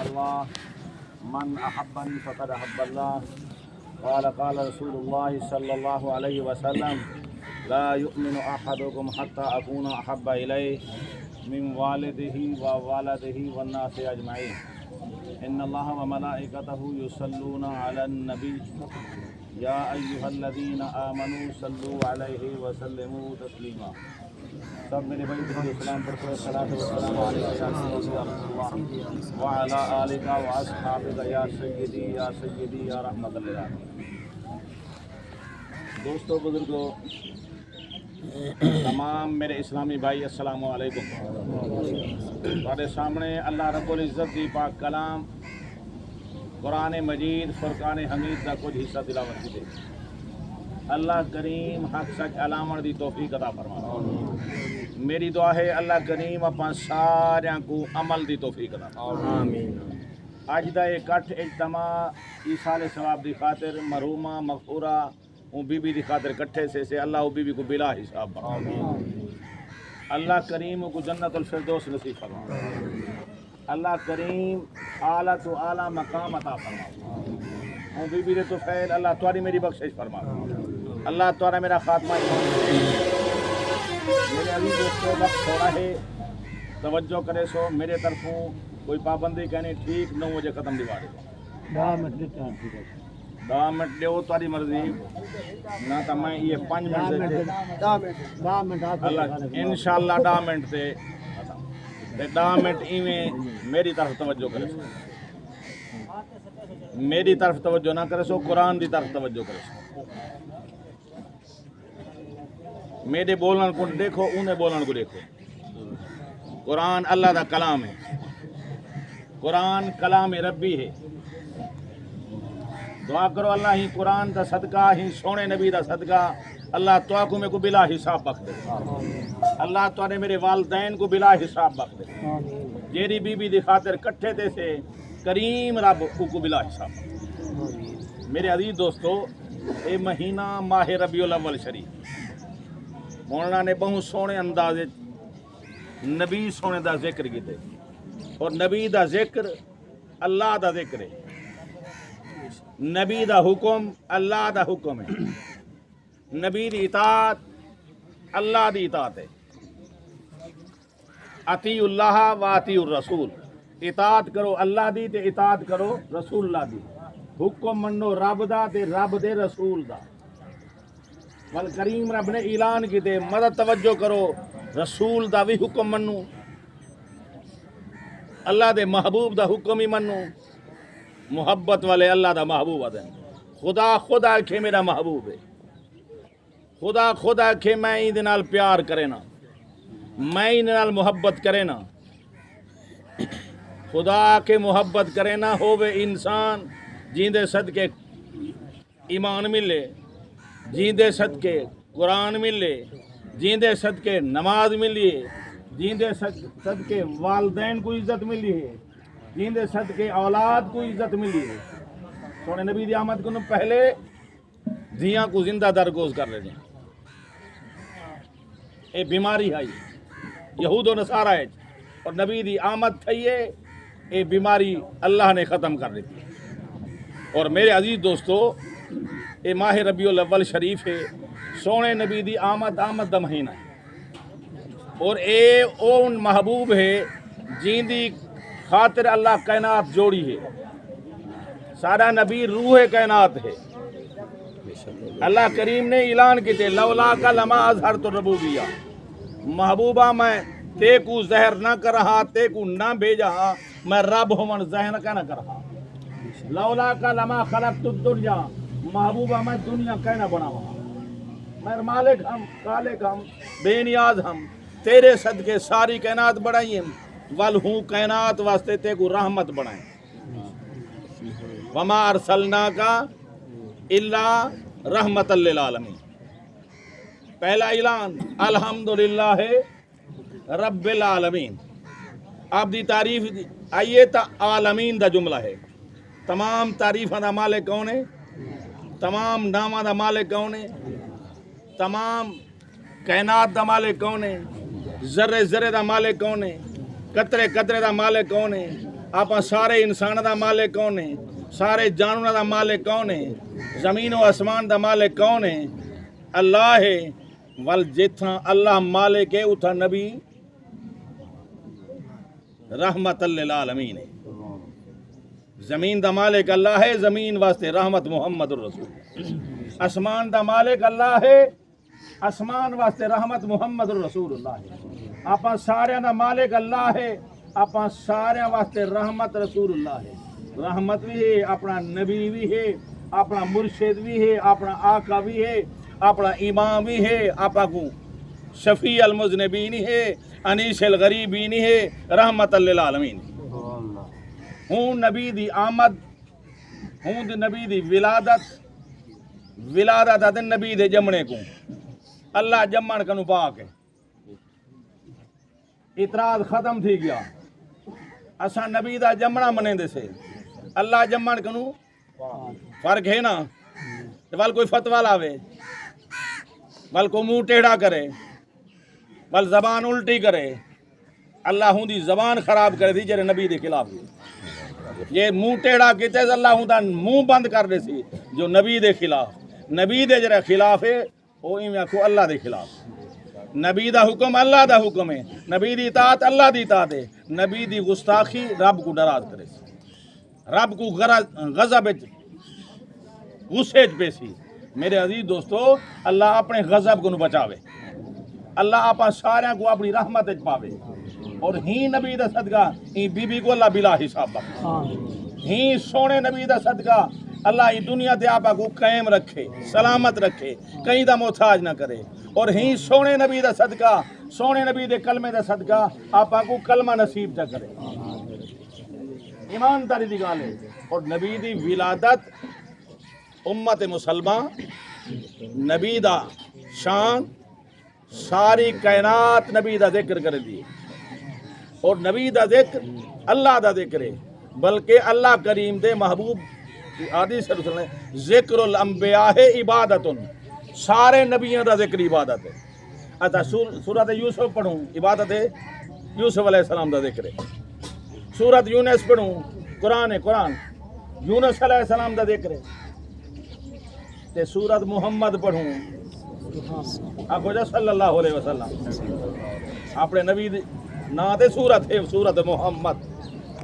الله من أحبني فقد أحب الله قال رسول الله صلى الله عليه وسلم لا يؤمن أحدكم حتى أكون أحب إليه من والده ووالده والناس أجمعين إن الله وملائكته يصلون على النبي يا أيها الذين آمنوا صلوا عليه وسلموا تسليما. سب میرے بھائی درود و سلام پڑھتے ہیں. صلاۃ و سلام علیک یا رسول اللہ وعلی آلک و اصحابک یا سیدی یا سیدی یا رحمت للعالمین. دوستو بزرگو تمام میرے اسلامی بھائی السلام علیکم. تھوڑے سامنے اللہ رب العزت دی پاک کلام قرآن مجید فرقان حمید دا کچھ حصہ تلاوت کی. اللہ کریم حق سچ علامت دی توفیق عطا فرمائے. میری دعا ہے اللہ کریم اپنا سارے کو عمل دی توفیق عطا فرمائے. اج دا اکٹھ اجتماع ایصال ثواب دی خاطر مرحومہ مغفورہ او بی بی دی خاطر کٹھے سے اللہ او بی بی کو بلا حساب بخشے. اللہ کریم کو جنت الفردوس نصیب فرمائے. اللہ کریم اعلیٰ تو اعلیٰ مقام عطا فرمائے. او بی بی دے تو فیل اللہ تمہاری میری بخشش فرمائے. اللہ تعالیٰ میرا خاتمہ میرے عزیز دوستوں وقت تھوڑا ہے توجہ کرے سو میرے طرفوں کوئی پابندی کہنے ٹھیک 9 بجے ختم دیوا دے 10 منٹ دے وہ تاری مرضی نہ تو میں یہ 5 منٹ اللہ انشاءاللہ 10 منٹ تے 10 منٹ ایویں میری طرف توجہ کرے سو میری طرف توجہ نہ کرے سو قرآن دی طرف توجہ کرے سو. میرے بولن کو دیکھو انہیں بولن کو دیکھو. قرآن اللہ دا کلام ہے. قرآن کلام ربی ہے. دعا کرو اللہ ہی قرآن دا صدقہ ہی سونے نبی دا صدقہ اللہ تو کو میں کو بلا حساب بخش دے. اللہ تو نے میرے والدین کو بلا حساب بخش دے. جیری بی بی دی خاطر کٹھے تے سے کریم رب کو بلا حساب بخش دے. میرے عزیز دوستو اے مہینہ ماہ ربیع الاول شریف مولانا نے بہت سونے انداز نبی سونے دا ذکر کیتے اور نبی دا ذکر اللہ دا ذکر ہے. نبی دا حکم اللہ دا حکم ہے. نبی دی اطاعت اللہ دی اطاعت ہے. اطیعوا اللہ و اطیعوا الرسول. اطاعت کرو اللہ دی تے اطاعت کرو رسول اللہ دی. حکم منو رب دا تے رب دے رسول دا. والکریم رب نے اعلان کیتے مدد توجہ کرو رسول دا بھی حکم منو اللہ دے محبوب دا حکم ہی منو. محبت والے اللہ دا محبوب آدھیں. خدا خدا آکھے میرا محبوب ہے. خدا خدا آکھے میں ہی دے نال پیار کرے نا میں ہی دے نال محبت کرے نا. خدا کے محبت کرے نا ہووے انسان جیندے صدقے ایمان ملے جیندے صدقے قرآن ملے جیندے صدقے نماز ملی ہے جیندے صدقے والدین کو عزت ملی ہے جیندے صدقے اولاد کو عزت ملی ہے. سونے نبی دی آمد کو پہلے دھیاں کو زندہ درگوز کر رہے ہیں. اے بیماری ہے یہود و نصارہ ہے اور نبی دی آمد تھی اے بیماری اللہ نے ختم کر دی. اور میرے عزیز دوستو اے ماہ ربیع الاول شریف ہے. سونے نبی دی آمد دا مہینہ ہے اور اے اون محبوب ہے جین دی خاطر اللہ کائنات جوڑی ہے. سارا نبی روح کائنات ہے. اللہ کریم نے اعلان کیتے لولا کا لما اظہرت الربوبیہ. محبوبہ میں تے کو زہر نہ کر رہا تے کو نہ بھیجا میں رب ہوں زہر کا نہ کر رہا. لولا کا لما خلقت الدنیا. محبوبہ میں دنیا کہنا بنا ہوا میں مالک ہم خالق ہم بے نیاز ہم تیرے صدقے ساری کائنات بڑھائی والہوں کائنات واسطے تے کو رحمت بنائیں. وما ارسلناک الا رحمت للعالمین. پہلا اعلان الحمدللہ رب العالمین. آپ دی تعریف آئیے تا عالمین دا جملہ ہے. تمام تعریفاں دا مالک کون ہے؟ تمام ناماں دا مالک کون ہے؟ تمام کائنات دا مالک کون ہے؟ ذرے ذرے دا مالک کون ہے؟ قطرے قطرے دا مالک کون ہے؟ آپ سارے انسان دا مالک کون ہے؟ سارے جانور دا مالک کون ہے؟ زمین و آسمان دا مالک کون ہے؟ اللہ ہے۔ ول جتھاں اللہ مالک ہے اتھا نبی رحمت للعالمین ہے۔ زمین دا مالک اللہ ہے، زمین واسطے رحمت محمد الرسول۔ آسمان دا مالک اللہ ہے، آسمان واسطے رحمت محمد الرسول اللہ ہے۔ آپ سارے دا مالک اللہ ہے، آپ سارے واسطے رحمت رسول اللہ ہے۔ رحمت بھی ہے، اپنا نبی بھی ہے، اپنا مرشد بھی ہے، اپنا آقا بھی ہے، اپنا امام بھی ہے، آپ کو شفیع المذنبین ہے، انیس الغریبین ہے، رحمت للعالمین۔ ہوں نبی دی آمد، ہوں دی نبی دی ولادت، ولادت ہے نبی دے جمنے کو اللہ جمن کنو پاک ہے۔ اعتراض ختم تھی گیا، اساں نبی دا جمنا منے دے سے اللہ جمن کنو فرق ہے نا۔ ول کوئی فتویٰ لاوے، ول کو منہ ٹیڑھا کرے، ول زبان الٹی کرے، اللہ ہوں دی زبان خراب کرے تھی جرے نبی دے خلاف یہ منہ ٹیڑھا کیتے اللہ ہوں دا منہ بند کر دے سی جو نبی دے خلاف، نبی دے جرے خلاف ہے وہ ایویں آکھو اللہ دے خلاف۔ نبی دا حکم اللہ دا حکم ہے، نبی دی اطاعت اللہ دی اطاعت ہے، نبی دی گستاخی رب کو ناراض کرے سی، رب کو غضب غصے چ پیسی۔ میرے عزیز دوستو، اللہ اپنے غضب کو نو بچاوے، اللہ آپ سارے کو اپنی رحمت چ پاوے، اور ہی نبی دا صدقہ ہی بی بی کو اللہ بلا حساب بخشے، ہی سونے نبی دا صدقہ اللہ ہی دنیا تے آپ کو قائم رکھے، سلامت رکھے، کہیں دا محتاج نہ کرے، اور ہی سونے نبی دا صدقہ، سونے نبی دے کلمے دا صدقہ آپ کو کلمہ نصیب نہ کرے۔ ایمانداری دی گل ہے۔ اور نبی دی ولادت امت مسلمہ نبی دا شان ساری کائنات نبی دا ذکر کر دی، اور نبی دا ذکر اللہ دا ذکر ہے، بلکہ اللہ کریم دے محبوب حدیث سے رسول نے ذکر الانبیاء عبادت، سارے نبیوں دا ذکر عبادت ہے۔ اچھا سورۃ یوسف پڑھوں عبادت ہے، یوسف علیہ السلام دا ذکر ہے۔ سورۃ یونس پڑھوں قرآن ہے، قرآن یونس علیہ السلام دا ذکر ہے۔ تے سورۃ محمد پڑھوں آخو جا صلی اللہ علیہ وسلم، اپنے نبی نا تے سورت ہے سورۃ محمد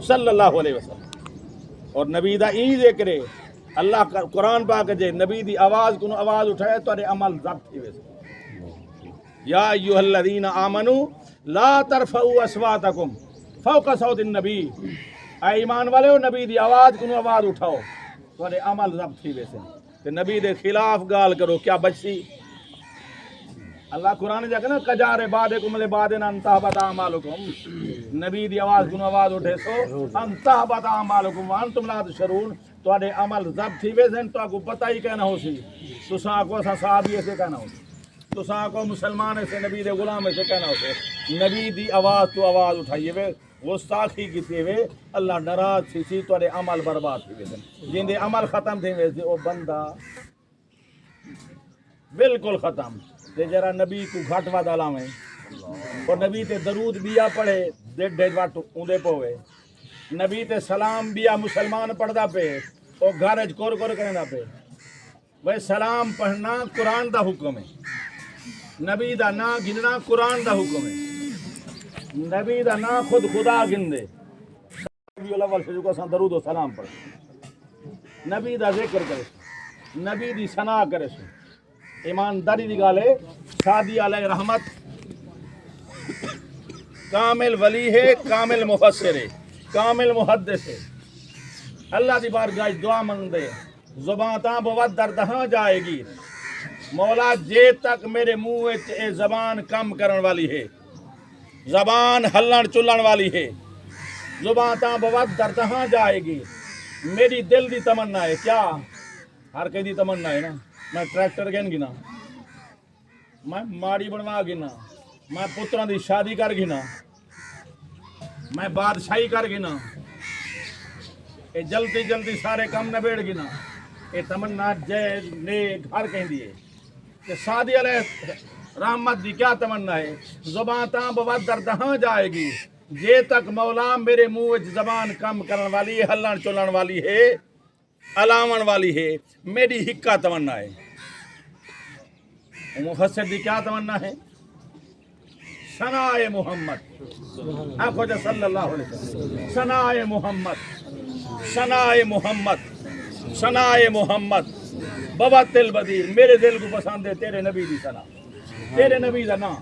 صلی اللہ علیہ وسلم، اور نبی دا ای ذکر ہے۔ اللہ قرآن پاک جے نبی دی آواز کو آواز اٹھائے تو عمل ضبط تھی ویسے۔ یا ایھا الذین آمنوا لا ترفعوا اصواتکم فوق صوت النبی، اے ایمان والو نبی دی آواز کو آواز اٹھاؤ تو عمل ضبط تھی ویسے، تے نبی دے خلاف گال کرو کیا بچسی۔ اللہ قرآن جا کہ نا کجار بعدکم لبعدن ان تحبط اعمالکم، نبی دی آواز کو آواز اٹھے سو ان تحبط اعمالکم وانتم لا تشعرون، تواڈے عمل ضبط تھی ویسے تو کو پتہ ہی کہنا ہو سی، تساں کو صحابی سے کہنا ہو سی، تساں کو مسلمان سے نبی دے غلام سے کہنا ہو سی، نبی دی آواز تو آواز اٹھائیے وے گستاخی کیتے ہوئے اللہ ناراض سی تواڈے عمل برباد تھی ویسے، جن دے عمل ختم تھے ویسے او بندہ بالکل ختم۔ تے جرا نبی کو گھٹ وا دلاویں اور نبی تے درود بیا پڑھے ڈیڑھ وٹ اوندے پوے، نبی تے سلام بیا مسلمان پڑھدا پے او گھر وچ کور کور کرندا پے۔ بھئی سلام پڑھنا قرآن دا حکم ہے، نبی دا نا گننا قرآن دا حکم ہے، نبی دا نا خود خدا گندے، نبی الاول سے جو سان درود و سلام پڑھے، نبی دا ذکر کرے، نبی دی ثنا کرے، ایمانداری دی گل ہے۔ شادی علیہ رحمت کامل ولی ہے، کامل مفسر ہے، کامل محدث ہے، اللہ دی بارگاہ دعا منگدے زبان تاں بوت دردہاں جائے گی، مولا جے تک میرے منہ وچ اے زبان کم کرن والی ہے، زبان ہلن چلن والی ہے، زبان تاں بوت دردہاں جائے گی۔ میری دل دی تمنا ہے، کیا ہر کہیں دی تمنا ہے نا، میں ٹریکٹر گن گنا، میں ماڑی بنوا گنا، میں پتران دی شادی کر گنا، میں بادشاہی کر گنا، اے جلدی جلدی سارے کام نبیڑ گنا، اے تمنا جے نیک ہر کہیں دی ہے کہ شادی علیہ رحمت دی کیا تمنا ہے، زبان تاں بوت دردہاں جائے گی، جے تک مولا میرے منہ وچ زبان کم کرن والی ہے، ہلن چلن والی ہے، الاون والی ہے، میری ہکا تمنا ہے۔ مفسر دی کیا تمنا ہے؟ ثنائے محمد، آنکھو جا صلی اللہ علیہ وسلم، ثنائے محمد، ثنائے محمد، ثنائے محمد، بوت البدیر، میرے دل کو پسند ہے تیرے نبی دی ثنا، تیرے نبی دا نام۔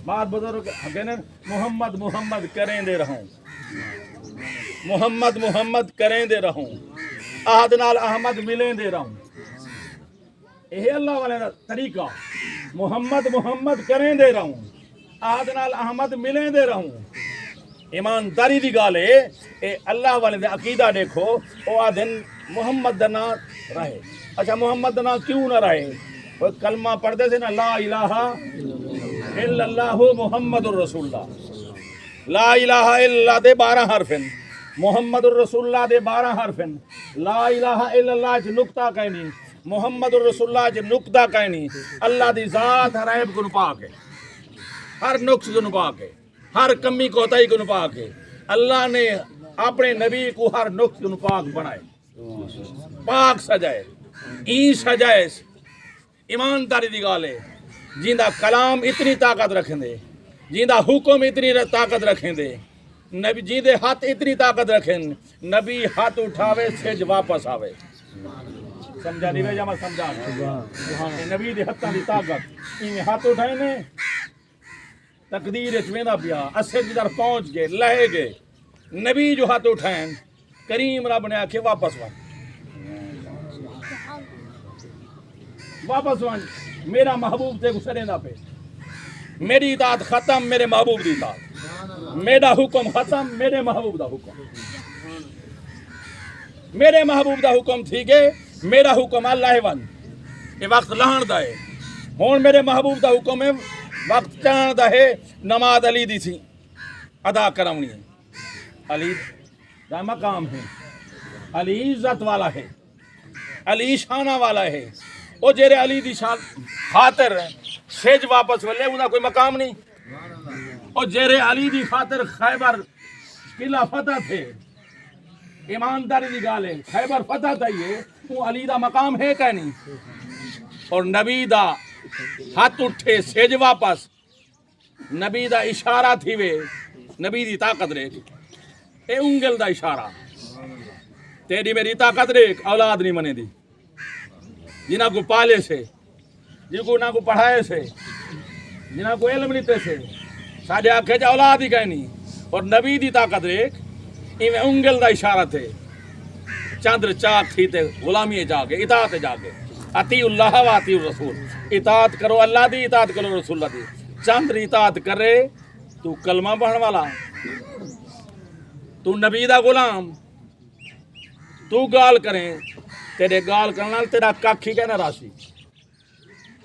بات بزرگ کہنے محمد محمد کریں دے رہوں، محمد محمد کریں دے رہوں، احد نال احمد ملیں دے رہوں۔ یہ اللہ والے دا طریقہ، محمد محمد کریں دے رہوں، احد نال احمد ملیں دے رہوں۔ ایمانداری دی گال ہے، اے اللہ والے دا عقیدہ دیکھو، او آدھن محمد دا نام رہے۔ اچھا محمد دا نام کیوں نہ رہے؟ وہ کلمہ پڑھتے تھے نا، لا الہ الا اللہ محمد الرسول اللہ، لا الہ الا اللہ دے 12 حرف ہیں، محمد الرسول اللہ دے 12 حرف ہیں، لا الہ الا اللہ چ نقطہ کہیں نہیں، محمد الرسول اللہ چ نقطہ کہیں نہیں۔ اللہ دی ذات ہر عیب کو پاک ہے، ہر نقص کو پاک ہے، ہر کمی کوتاہی کو پاک ہے۔ اللہ نے اپنے نبی کو ہر نقص کو پاک بنائے، پاک سجائے، این سجائے۔ ایمانداری دی گال ہے، جیندہ کلام اتنی طاقت رکھیں دے، جیندہ حکم اتنی طاقت رکھیں دے، نبی جیندے ہاتھ اتنی طاقت رکھیں، نبی ہاتھ اٹھاوے سج واپس آوے۔ سمجھا نہیں بھائی، میں سمجھا نبی دے ہاتھاں دی طاقت، این ہاتھ اٹھائے نے تقدیر ویندا پیا، اسے جدھر پہنچ گئے، لہے گئے۔ نبی جو ہاتھ اٹھائیں، کریم رب نے آکھے واپس وان، واپس وان، میرا محبوب تے گسرے نہ پہ، میری اطاعت ختم، میرے محبوب دی اطاعت، میرا حکم ختم، میرے محبوب دا حکم، میرے محبوب دا حکم تھی گے، میرا حکم اللہ ون، یہ وقت لہن دا ہے، ہون میرے محبوب دا حکم ہے، وقت چان دا ہے، نماز علی دی سی ادا کرونی ہے۔ علی دا مقام ہے، علی عزت والا ہے، علی شانہ والا ہے، او جیرے علی دی شان خاطر سیج واپس ولے انہاں کوئی مقام نہیں، او جیرے علی دی خاطر خیبر قلعہ فتح تھے، ایمانداری دی گال ہے، خیبر فتح تھا، یہ وہ علی دا مقام ہے کہ نہیں؟ اور نبی دا ہاتھ اٹھے سیج واپس، نبی دا اشارہ تھی وے، نبی دی طاقت ریکھ، اے انگل دا اشارہ، تیری میری طاقت ریکھ، اولاد نہیں منے دی، جنہاں کو پالے سے، جنہاں کو پڑھائے سے، جنہاں کو علم لیتے سے، ساڑھے آنکھیں جا اولاد ہی کہنی، اور نبی دی طاقت ریکھ، ایویں انگل دا اشارہ تھے، چاندر چاک تھی تے غلامی جاگے، اطاعت جاگے، اطیع اللہ و اطیع الرسول، اطاعت کرو اللہ دی، اطاعت کرو رسول اللہ دی۔ چاندر اطاعت کرے تو کلمہ پڑھن والا، تو نبی دا غلام، تو گال کریں، تیرے گال کرنا تیرا کاکھی کہنا راسی،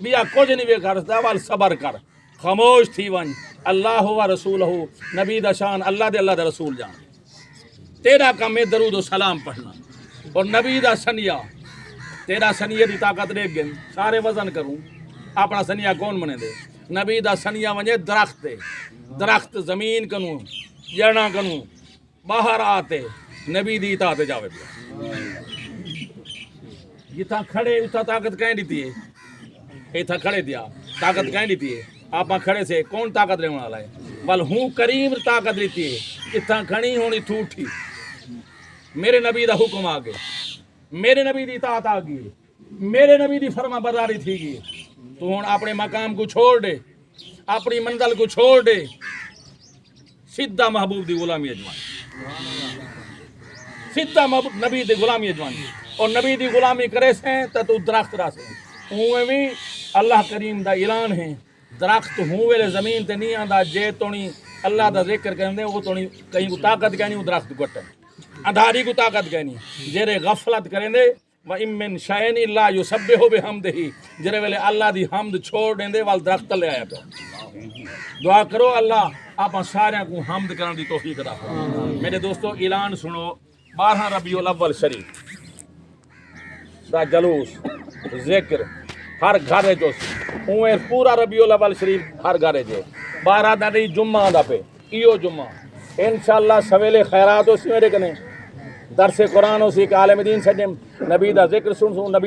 بیا کچھ نہیں بے کرتا، وال صبر کر، خاموش تھی ون، اللہ و رسول ہو، نبی دا شان اللہ دے، اللہ دا رسول جان، تیرا کم ہے درود و سلام پڑھنا، اور نبی دا سنیا، تیرا سنیا دی طاقت ریکھ گئن، سارے وزن کروں، اپنا سنیا کون منے دے؟ نبی دا سنیا ونجے درخت دے، درخت زمین کنوں، جڑنا کنوں، باہر آتے، نبی دی اطاعت جاوے پیا۔ جتھا کھڑے اتھا طاقت کہیں دیتی ہے، ایتھا کھڑے دیا طاقت کہیں دیتی ہے، آپ کھڑے سے کون طاقت رہنے والا ہے؟ بل ہوں کریم طاقت دیتی ہے، اتھا کھڑی ہونی تھو اٹھی، میرے نبی دا حکم آگے، میرے نبی دی اطاعت آگئی، میرے نبی دی فرما برداری تھی گئی، تو ہوں اپنے مقام کو چھوڑ دے، اپنی منزل کو چھوڑ دے، سیدھا محبوب دی غلامی اجوان، سیدھا نبی دی غلامی اجوان، اور نبی دی غلامی کرے سے تو درخت را سے، ہوئے بھی اللہ کریم دا اعلان ہے، درخت ہوں ویلے زمین تے نہیں آندا، جے تونی اللہ دا ذکر کرنے وہ تونی کہیں کو طاقت کہنی، وہ درخت گٹے، اندھاری کو طاقت کہنی، جیرے غفلت کریں دے، وَإِن مِّن شَيْءٍ إِلَّا يُسَبِّحُ بِحَمْدِهِ، جرے ویلے اللہ دی حمد چھوڑ دیں دے وال درخت لے آیا پہ۔ دعا کرو اللہ آپ سارے کو حمد کرنے دی توفیق عطا فرمائے۔ میرے دوستو اعلان سنو، 12 ربیع الاول شریف دا جلوس ذکر ہر گھر جو سی، اوے پورا ربیع الاول شریف ہر گھر جو 12 دا نہیں جمعہ دا پہ ایو جمعہ انشاءاللہ سویلے خیرات ہو سی میرے کنے درس قرآن ہو سی کہ عالم دین سجم نبی دا ذکر سن نبی